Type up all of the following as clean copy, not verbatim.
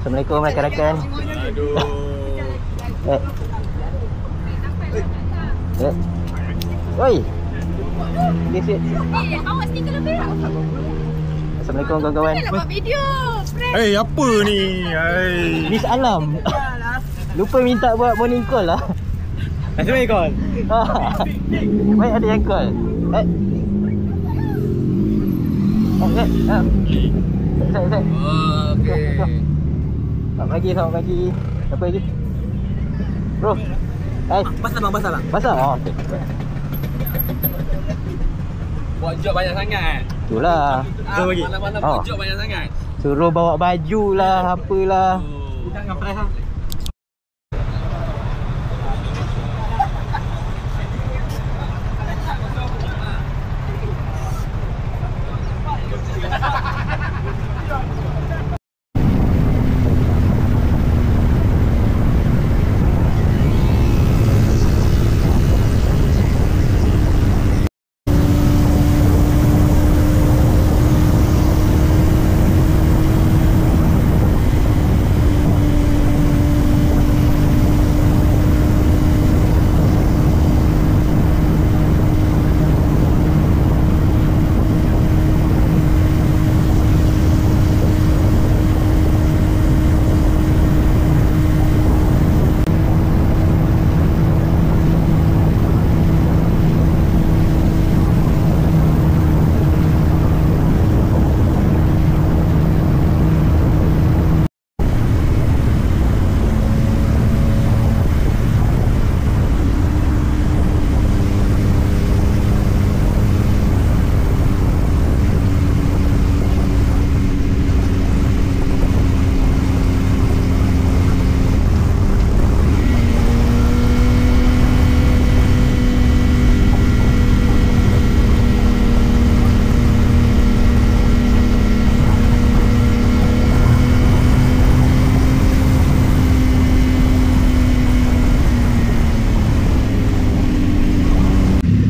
Assalamualaikum rakan-rakan. Oi. This is. Awas ni kalau berak. Assalamualaikum kawan-kawan. Nak buat video. Hey, apa ni? Hey. Miss Alam. Lupa minta buat morning call lah. Assalamualaikum. Baik ada yang call. Saya. Okey. Selamat pagi. Apa lagi? Bro. Basah bang, basah bang. Basah? Oh, okey. Buat job banyak sangat. Itulah. Malam-malam buat job banyak sangat. Suruh bawa baju lah, apalah. Jangan press lah.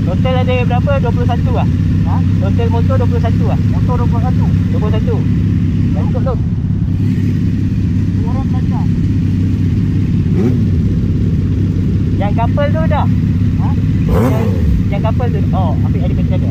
Total ada berapa? 21 lah? Total motor 21 lah? Motor 21? Dah cukup tu? Orang baca. Yang couple tu dah? Yang couple tu? Oh, Afiq ada kata ada.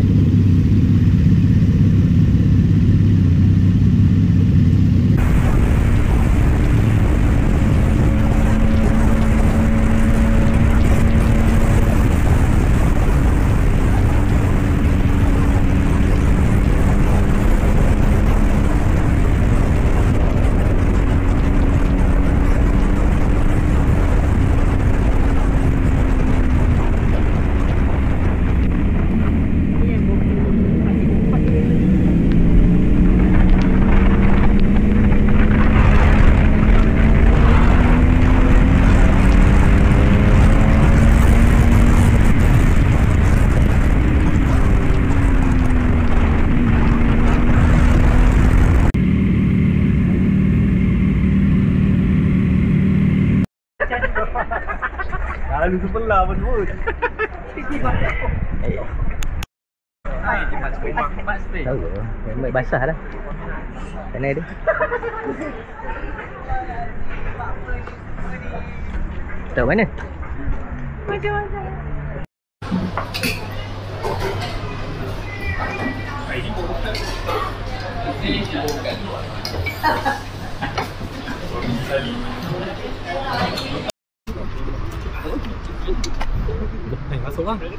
Lalu sebelah pun pun. Tahu ke? Memang basah lah. Sana dia. Tahu mana? Macam-macam. Masuk lah. Video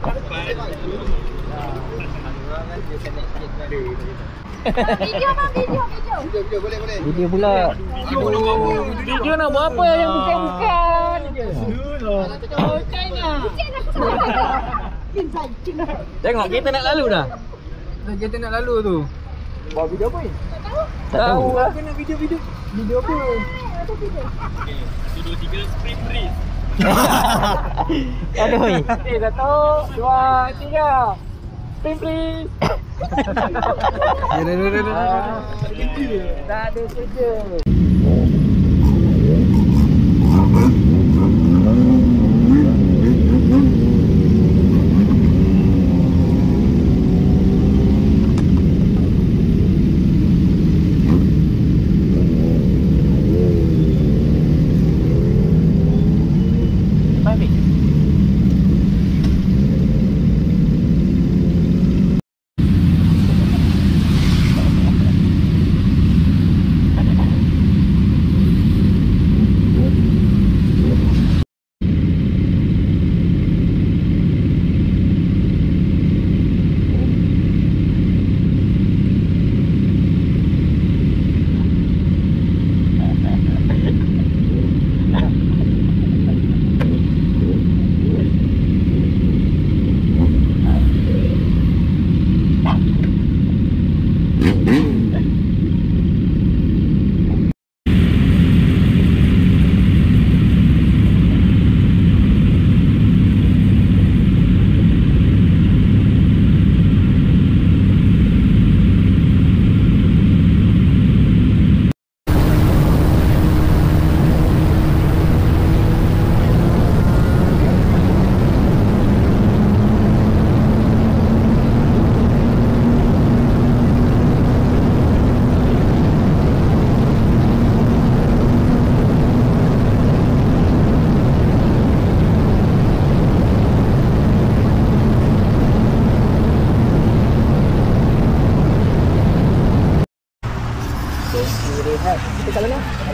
bang, video. Boleh. Video pula. Video nak buat apa yang bukan-bukan je. Tengok kita nak lalu dah. Kita nak lalu tu. Buat video apa ni? Tak tahu lah. Apa nak video? Video apa? Video 3 sprint race. Aduh. 1, 2, 3. Sprint race. Dah ada kerja.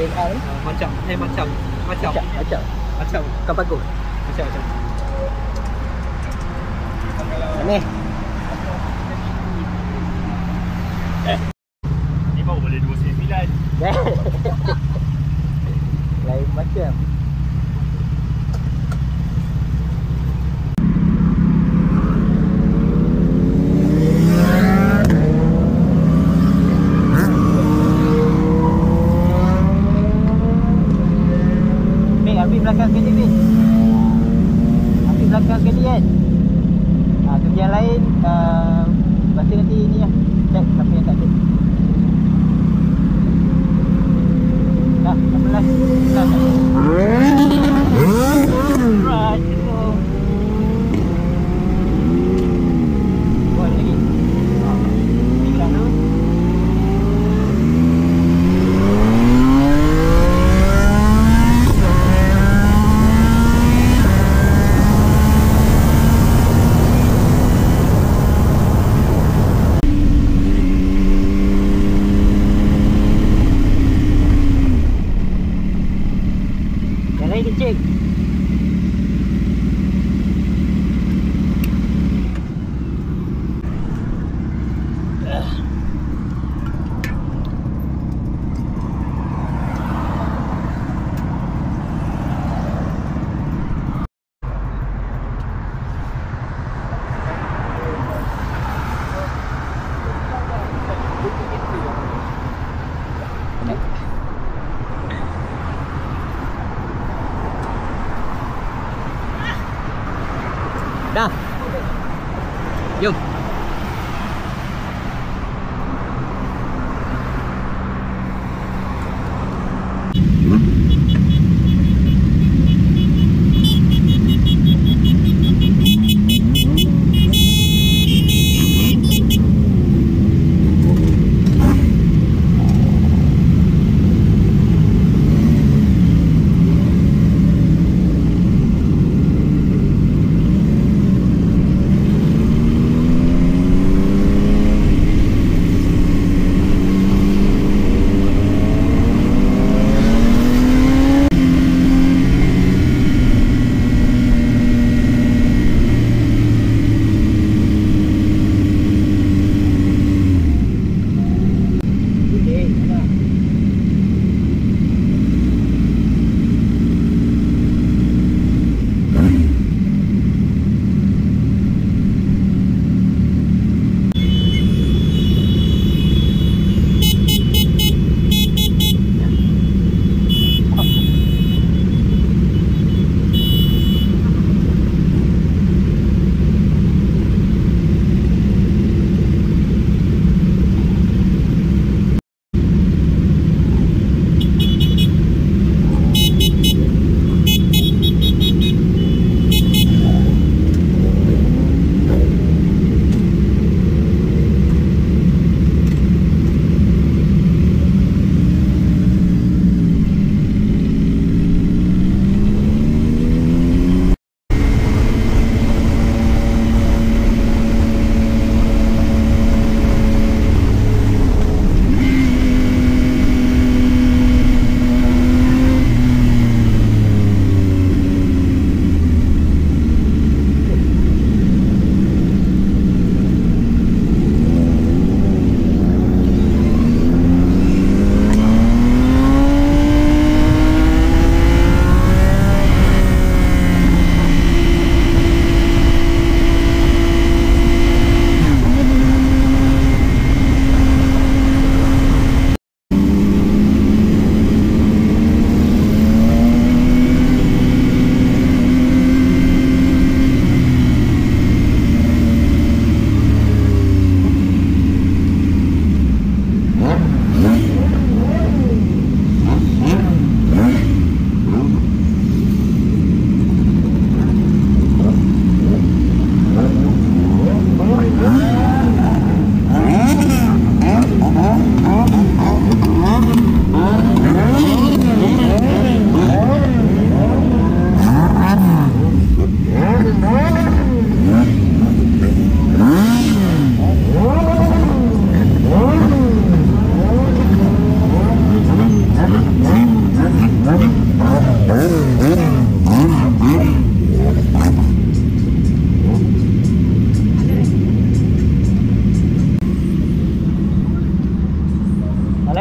Macam. Macam. Macam. Kau bagus. Macam. Ni. Ni baru boleh 29. Lain macam. Ambil belakang sekali ni. Ambil belakang sekali kan. Tu yang lain pasti nanti ni lah. Check siapa yang tak ada. Dah, 16. Dah. Right, go. Buat lagi. Tinggal dulu. Kecil. Dah. Jom.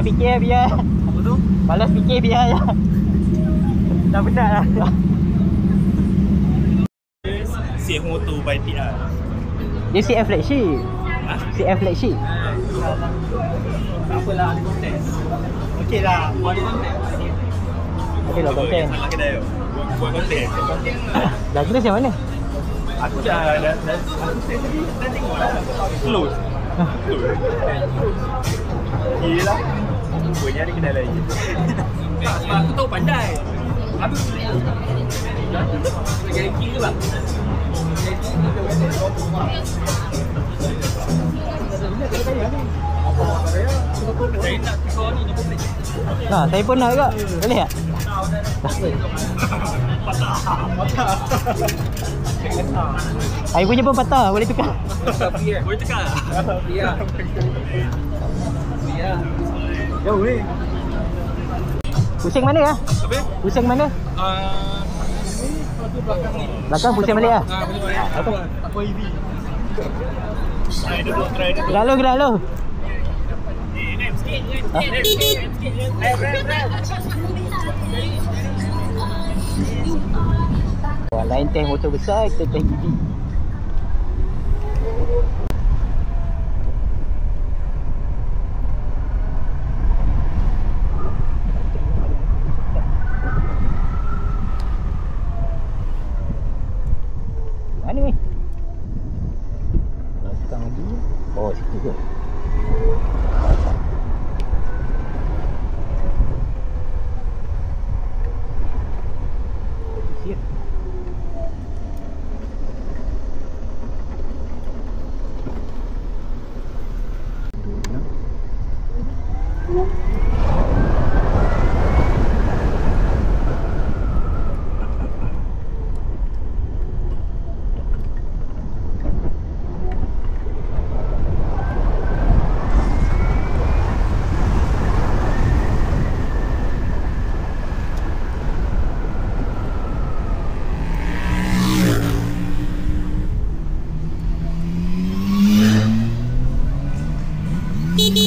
Malas fikir biar. Apa tu? Malas fikir biar je. Dah penat lah. CF Moto by TR. Dia CF flagship. CF flagship. Tak apalah, ada konten. Okey lah. Buat ada konten. Okey lah konten. Salah kedai tu. Buat konten. Dah kena macam mana? Aku dah aku tengok lah. Close. Yelah. Rupanya ada kedai lain. Tak, sebab aku tahu pandai. Habis ranking ke bang? Saya nak tukar ni boleh. Nah, saya pun nak juga. Boleh tak? Saya punya pun patah, boleh tukar. Boleh tukar? Ya. Ya. Jauh ni. Pusing mana lah? Apa? Pusing mana? Belakang ni. Belakang pusing balik lah. Boleh balik. Apa EV? Try dulu, try dulu. Gerak lu, gerak lu. Rem sikit, rem sikit. Rem. Wah, lain tank motor besar, kita tank EV. Mana ni? Belakang lagi. Oh, situ ke? Siap. Itu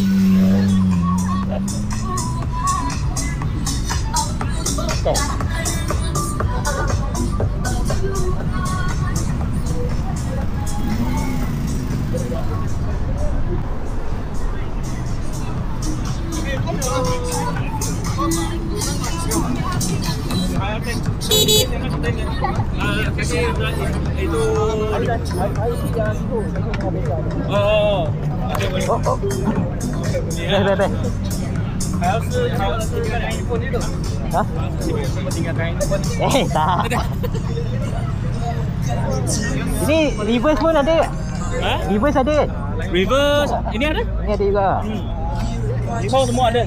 Oh. Beh. Tinggalkan handphone dia tu. Ha? Tinggalkan handphone. Tak. Ini reverse pun ada tak? Ha? Reverse ada kan? Reverse. Ini ada? Ini ada juga. Reverse semua ada.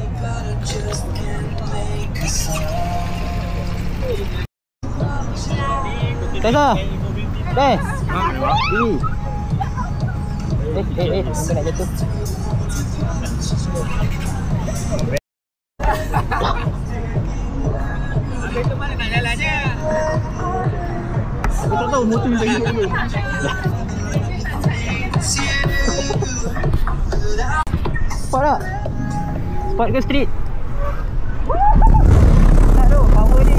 Tessa. Beh. Ini. Aku nak jatuh. Itu mana nak jalannya? Aku tak tahu motor ni lagi dulu. Spot tak? Spot ke street? Tak tu, power ni.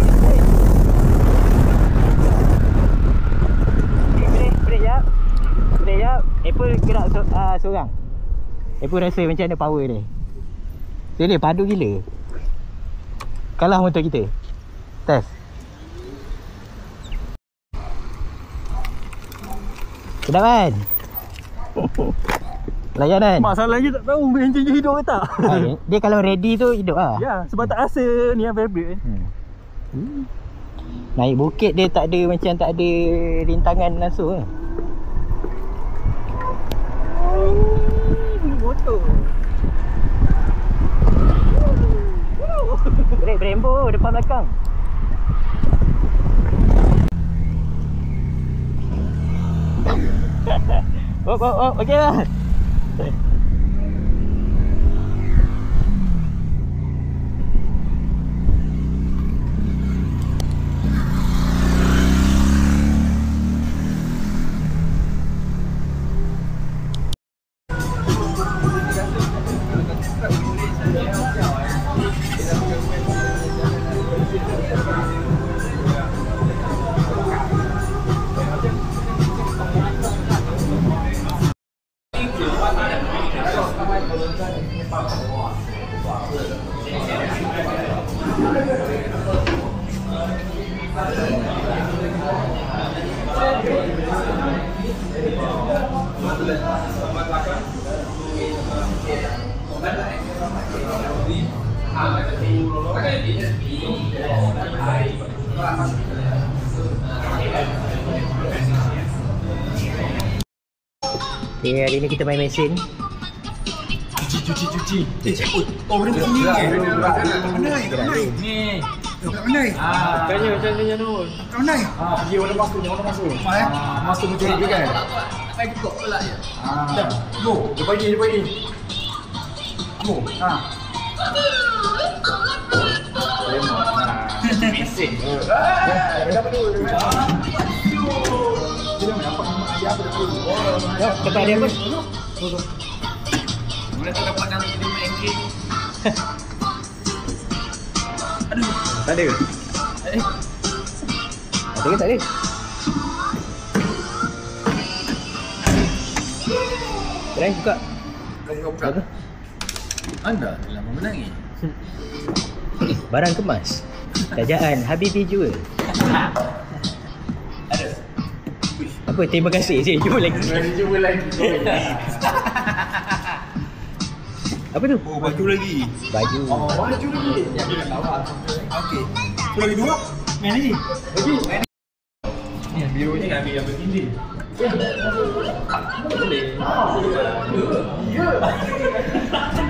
Break jap. Apple gerak seorang. Apple rasa macam mana power ni. Dia padu gila. Kalah motor kita. Test. Sedap kan? Layan kan? Masalahnya tak tahu enjin dia hidup ke tak. Dia kalau ready tu hidup lah. Ya, sebab tak rasa ni yang vibrate. Naik bukit dia tak ada macam tak ada rintangan langsung kan. Motor. Brake Brembo depan belakang. Oh, okey lah. Okay, hari ni kita main mesin. Cuci. Oh, benda sini ke? Pandai. Ni. Pandai. Tanya macam ni tu. Pandai. Dia warna masuk. Masuk macam ni kan? Saya cukup pula je. Go. Dia bagi. Go. Mesin. Tempat dia apa? Boleh tak dapat dalam 5 MK. Tak ada ke? Ada ke tak ada? Try buka. Buka. Anda telah memenangi. Barang kemas. Kerajaan Habibie jual. Apa, terima kasih. Saya jumpa lagi. Apa tu? Oh, baju lagi. Baju. Baju lagi. Okey. Tu lagi 2. Main lagi. Ni biru ni ambil yang bertindih.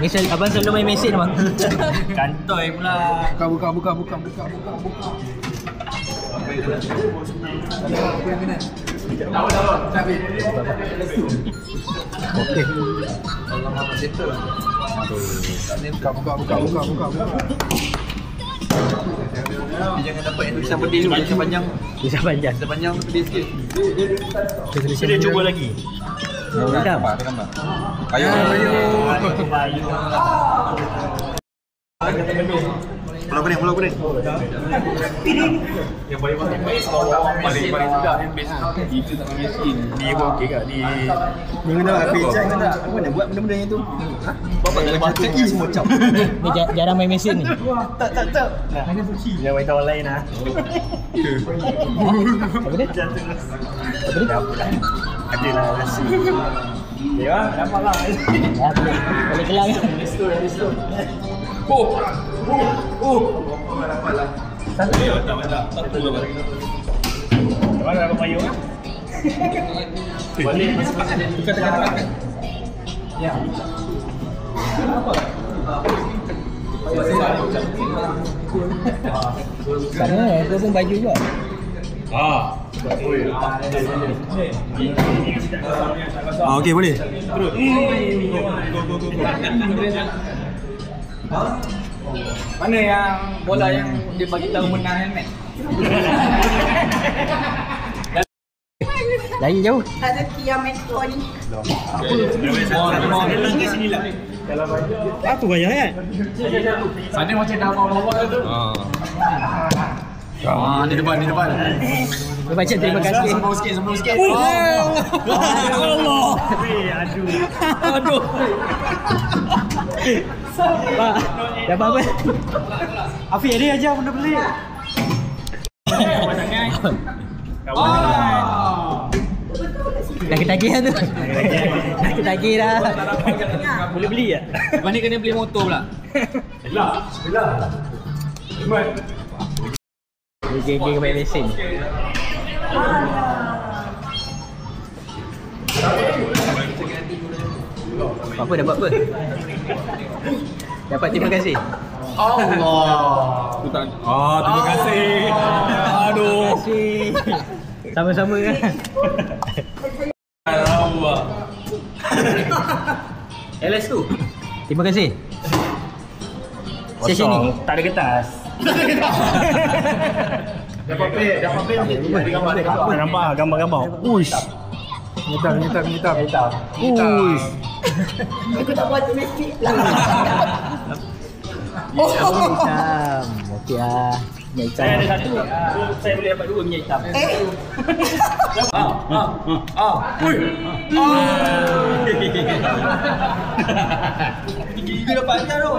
Ni abang selalu main mesin abang. Kantoi pula. Buka. Okey. Buka. Jangan dapat yang tulisan pedih tu, tulisan panjang. Tulisan panjang. Tulisan panjang tu pedih sikit. Dia cuba lagi. Hitam. Kayu. Pulau kuning. Yang paling sudah yang best. Itu tak mesin. Ni pun okey kat ni. Ni kena becak tak? Apa nak buat benda-benda yang tu? Bapak nak batu semua cap. Ni jarang main mesin ni. Tak. Hanya suci. Jangan main orang lain lah. Apa dia? Adalah rasa. Ya, dapatlah. Ya, boleh kelang. Oh. Mana dapat payung kan? Balik. Kata. Ya. Sana aku pun baju juga. Okey boleh. Terus. Mana yang bola yang dia bagi tahu menang helmet? Lagi jauh. Tak ada Kiametro ni. Ke sini lah. Apa bayar kan? Sana macam dah bawa tu. Di depan. Dia baca terima kasih. Sembang sikit. Allah. Aduh. Pak, dapat apa? Afiq dia aja benda pelik. Dah ketagih dah tu. Dah ketagih dah. Boleh beli tak? Lepas ni kena beli motor pula. Bismillah. Dia geng-geng main mesin. Apa dapat apa? Dapat terima kasih. Allah. Terima kasih. Terima kasih. Sama-sama kan. Allah. LS tu. Terima kasih. Sesi ni Tak ada kertas. Dapat pay ada gambar. Nampak gambar-gambar. Uish. Nyetar. Uish. Aku tak buat domestik lah. hitam. Okey ah. Minyak hitam. Saya ada satu. So, saya boleh dapat 2 minyak hitam. Gigi dapat ajar tu.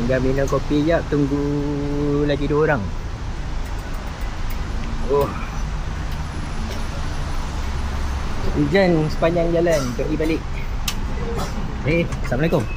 Tinggal minum kopi jap, tunggu lagi 2 orang. Oh. Hujan sepanjang jalan, pergi balik. Assalamualaikum.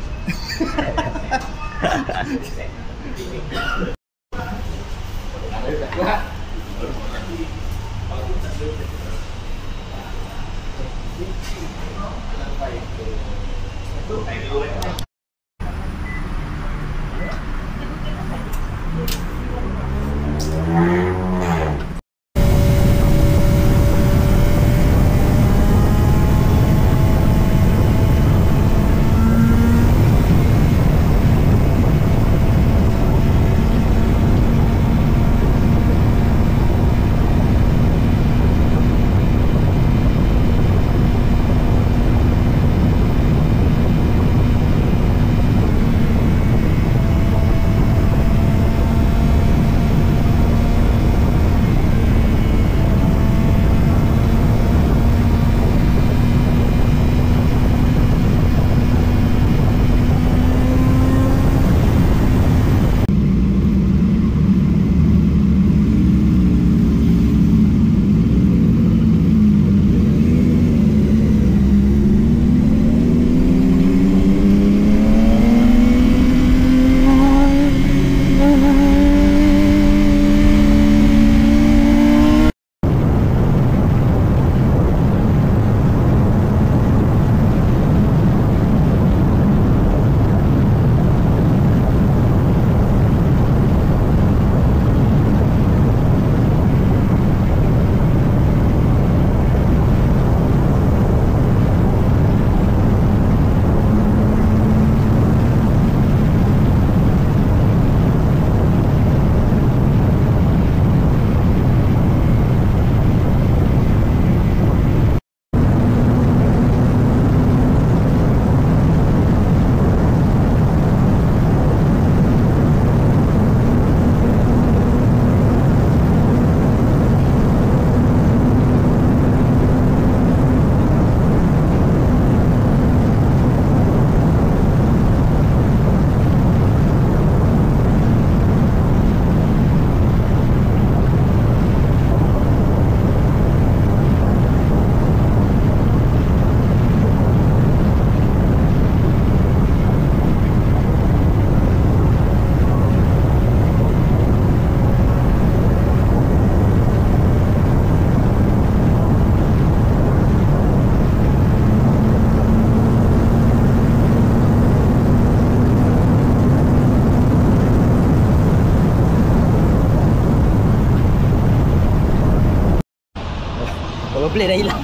Plate dah hilang.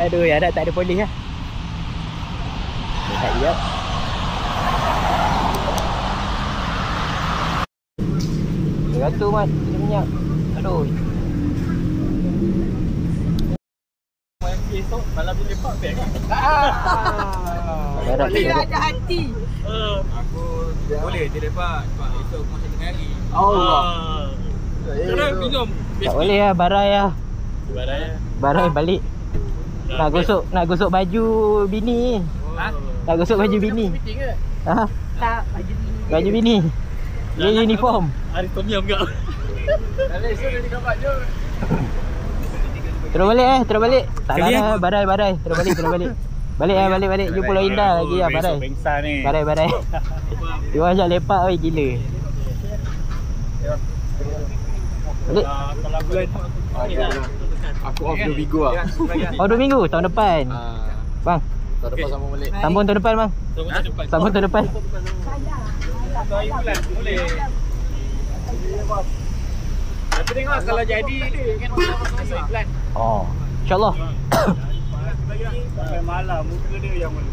Aduh, ya tak ada polis lah. Tak hilang. Beratur mat, kena minyak. Aduh. Esok malam dia lepak beg kan? Dia ada hati. Aku boleh dia lepak sebab esok macam tengah hari. Allah. Kena minum. Tak boleh lah, barai lah. Barai balik. Nak gosok baju bini. Nak gosok baju bini. Ha? Tak, baju bini. Baju bini. Dia uniform. Hari Tom Yum kau. Kalau esok dia dapat je. Terus balik. Tak lah, barai. Terus balik. Balik. Jumpa Pulau Indah lagi lah, barai. Bengsa ni. Barai. Dia orang ajak lepak, oi gila. Balik. Kalau bulan Aku off 2 minggu lah. Oh 2 minggu tahun depan. Bang, Tahun depan sambung balik. sambung tahun depan bang. Sambung tahun depan. Satu hari bulan boleh. Tapi tengok kalau jadi kan masuk iklan. Oh, insyaAllah. Sampai malam muka dia yang mana.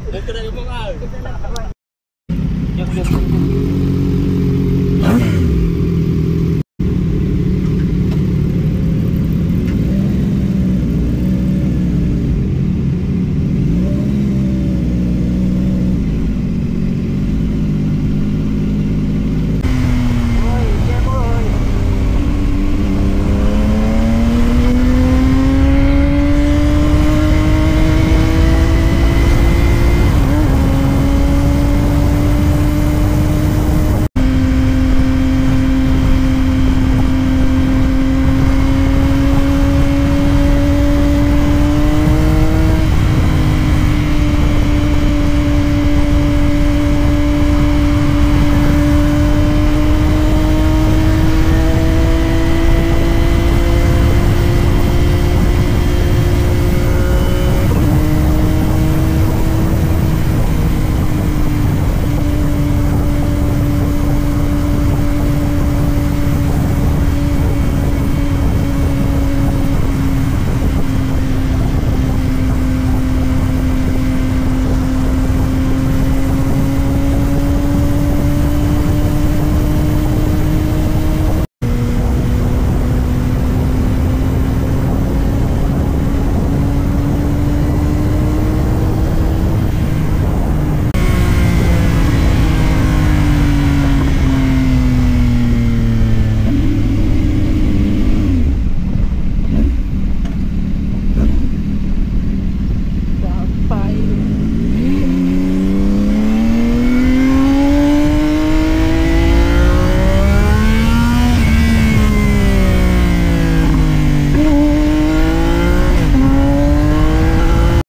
Muka dah gemuk ah. Jom.